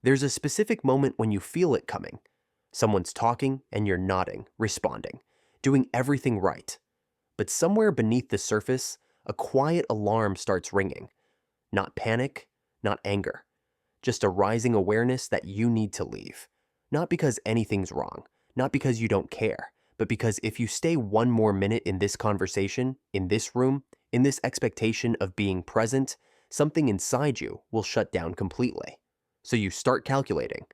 There's a specific moment when you feel it coming. Someone's talking and you're nodding, responding, doing everything right. But somewhere beneath the surface, a quiet alarm starts ringing. Not panic, not anger, just a rising awareness that you need to leave. Not because anything's wrong, not because you don't care, but because if you stay one more minute in this conversation, in this room, in this expectation of being present, something inside you will shut down completely. So you start calculating,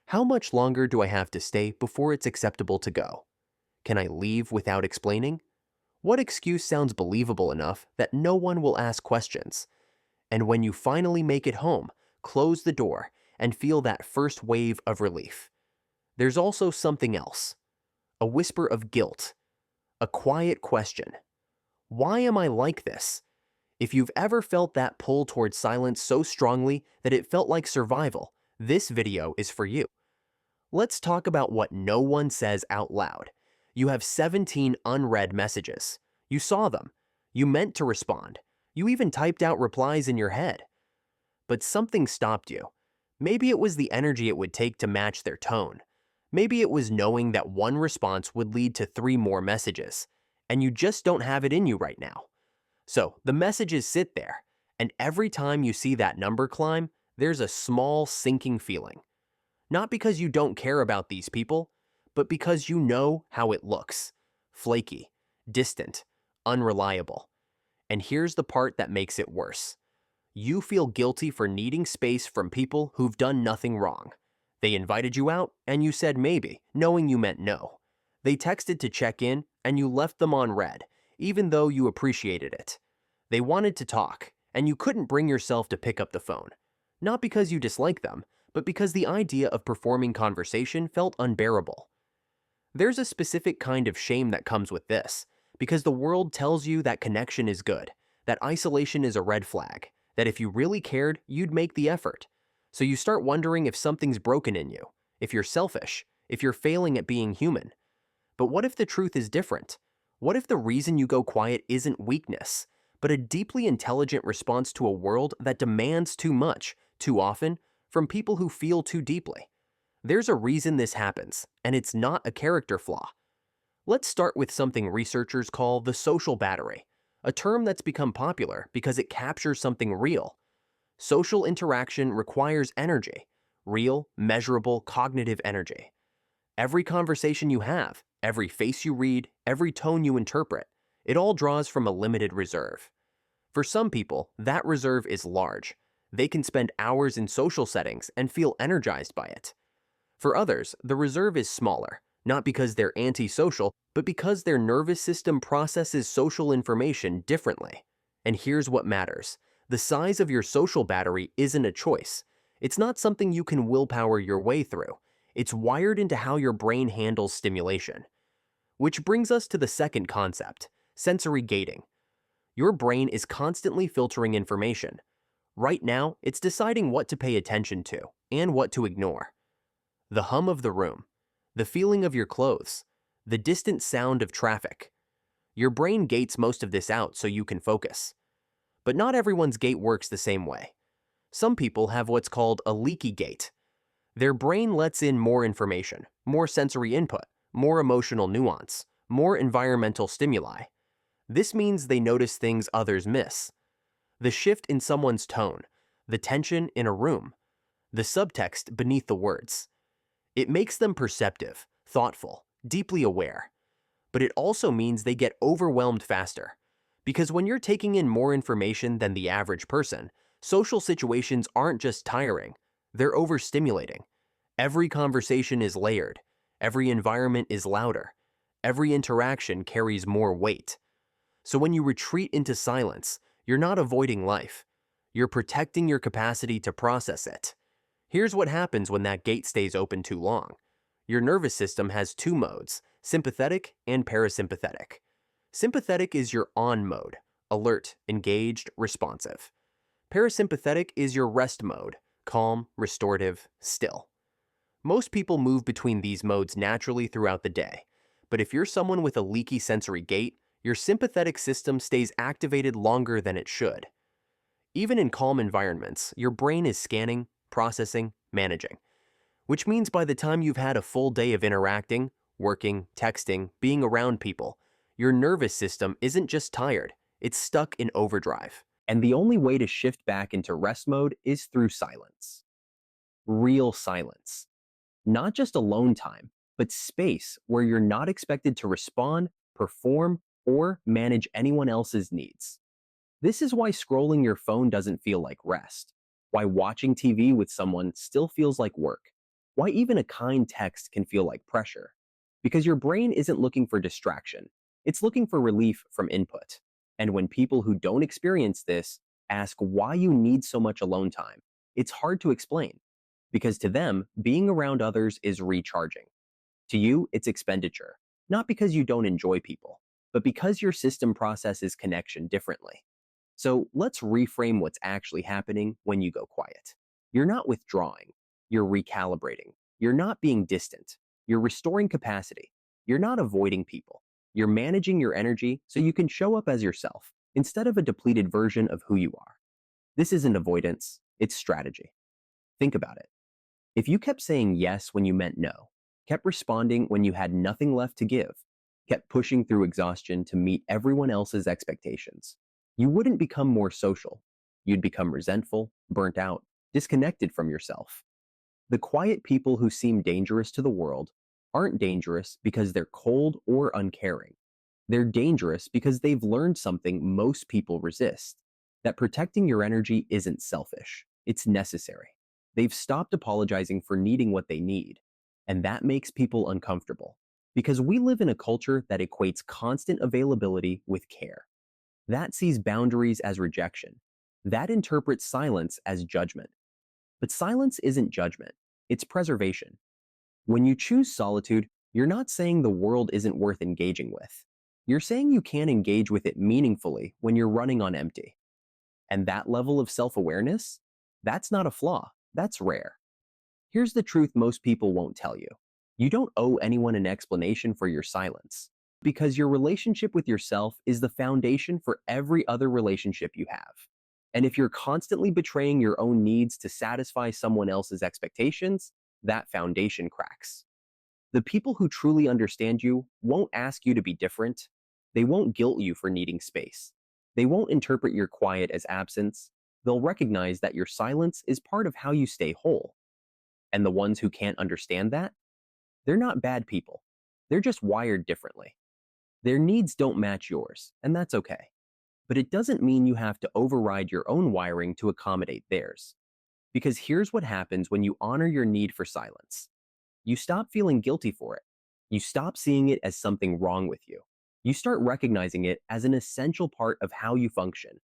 how much longer do I have to stay before it's acceptable to go? Can I leave without explaining? What excuse sounds believable enough that no one will ask questions? And when you finally make it home, close the door and feel that first wave of relief. There's also something else. A whisper of guilt. A quiet question. Why am I like this? If you've ever felt that pull towards silence so strongly that it felt like survival, this video is for you. Let's talk about what no one says out loud. You have 17 unread messages. You saw them. You meant to respond. You even typed out replies in your head. But something stopped you. Maybe it was the energy it would take to match their tone. Maybe it was knowing that one response would lead to 3 more messages, and you just don't have it in you right now. So the messages sit there, and every time you see that number climb, there's a small sinking feeling. Not because you don't care about these people, but because you know how it looks. Flaky, distant, unreliable. And here's the part that makes it worse. You feel guilty for needing space from people who've done nothing wrong. They invited you out, and you said maybe, knowing you meant no. They texted to check in, and you left them on read, even though you appreciated it. They wanted to talk, and you couldn't bring yourself to pick up the phone. Not because you dislike them, but because the idea of performing conversation felt unbearable. There's a specific kind of shame that comes with this, because the world tells you that connection is good, that isolation is a red flag, that if you really cared, you'd make the effort. So you start wondering if something's broken in you, if you're selfish, if you're failing at being human. But what if the truth is different? What if the reason you go quiet isn't weakness, but a deeply intelligent response to a world that demands too much, too often, from people who feel too deeply? There's a reason this happens, and it's not a character flaw. Let's start with something researchers call the social battery, a term that's become popular because it captures something real. Social interaction requires energy, real, measurable, cognitive energy. Every conversation you have, every face you read, every tone you interpret, it all draws from a limited reserve. For some people, that reserve is large. They can spend hours in social settings and feel energized by it. For others, the reserve is smaller, not because they're antisocial, but because their nervous system processes social information differently. And here's what matters. The size of your social battery isn't a choice. It's not something you can willpower your way through. It's wired into how your brain handles stimulation. Which brings us to the second concept, sensory gating. Your brain is constantly filtering information. Right now, it's deciding what to pay attention to and what to ignore. The hum of the room, the feeling of your clothes, the distant sound of traffic. Your brain gates most of this out so you can focus. But not everyone's gate works the same way. Some people have what's called a leaky gate. Their brain lets in more information, more sensory input, more emotional nuance, more environmental stimuli. This means they notice things others miss. The shift in someone's tone, the tension in a room, the subtext beneath the words. It makes them perceptive, thoughtful, deeply aware. But it also means they get overwhelmed faster. Because when you're taking in more information than the average person, social situations aren't just tiring, they're overstimulating. Every conversation is layered. Every environment is louder. Every interaction carries more weight. So when you retreat into silence, you're not avoiding life. You're protecting your capacity to process it. Here's what happens when that gate stays open too long. Your nervous system has 2 modes, sympathetic and parasympathetic. Sympathetic is your on mode, alert, engaged, responsive. Parasympathetic is your rest mode, calm, restorative, still. Most people move between these modes naturally throughout the day, but if you're someone with a leaky sensory gate, your sympathetic system stays activated longer than it should. Even in calm environments, your brain is scanning, processing, managing. Which means by the time you've had a full day of interacting, working, texting, being around people, your nervous system isn't just tired, it's stuck in overdrive. And the only way to shift back into rest mode is through silence. Real silence. Not just alone time, but space where you're not expected to respond, perform, or manage anyone else's needs. This is why scrolling your phone doesn't feel like rest, why watching TV with someone still feels like work, why even a kind text can feel like pressure. Because your brain isn't looking for distraction, it's looking for relief from input. And when people who don't experience this ask why you need so much alone time, it's hard to explain. Because to them, being around others is recharging. To you, it's expenditure, not because you don't enjoy people, but because your system processes connection differently. So let's reframe what's actually happening when you go quiet. You're not withdrawing, you're recalibrating. You're not being distant, you're restoring capacity. You're not avoiding people. You're managing your energy so you can show up as yourself instead of a depleted version of who you are. This isn't avoidance, it's strategy. Think about it. If you kept saying yes when you meant no, kept responding when you had nothing left to give, kept pushing through exhaustion to meet everyone else's expectations, you wouldn't become more social. You'd become resentful, burnt out, disconnected from yourself. The quiet people who seem dangerous to the world aren't dangerous because they're cold or uncaring. They're dangerous because they've learned something most people resist, that protecting your energy isn't selfish, it's necessary. They've stopped apologizing for needing what they need, and that makes people uncomfortable because we live in a culture that equates constant availability with care. That sees boundaries as rejection. That interprets silence as judgment. But silence isn't judgment, it's preservation. When you choose solitude, you're not saying the world isn't worth engaging with. You're saying you can't engage with it meaningfully when you're running on empty. And that level of self-awareness, that's not a flaw, that's rare. Here's the truth most people won't tell you. You don't owe anyone an explanation for your silence, because your relationship with yourself is the foundation for every other relationship you have. And if you're constantly betraying your own needs to satisfy someone else's expectations, that foundation cracks. The people who truly understand you won't ask you to be different. They won't guilt you for needing space. They won't interpret your quiet as absence. They'll recognize that your silence is part of how you stay whole. And the ones who can't understand that, they're not bad people. They're just wired differently. Their needs don't match yours, and that's okay. But it doesn't mean you have to override your own wiring to accommodate theirs. Because here's what happens when you honor your need for silence. You stop feeling guilty for it. You stop seeing it as something wrong with you. You start recognizing it as an essential part of how you function.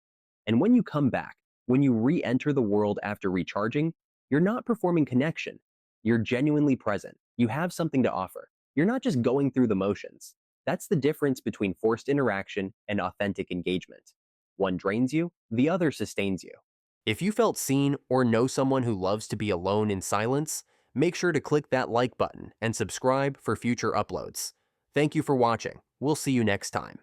And when you come back, when you re-enter the world after recharging, you're not performing connection. You're genuinely present. You have something to offer. You're not just going through the motions. That's the difference between forced interaction and authentic engagement. One drains you, the other sustains you. If you felt seen or know someone who loves to be alone in silence, make sure to click that like button and subscribe for future uploads. Thank you for watching. We'll see you next time.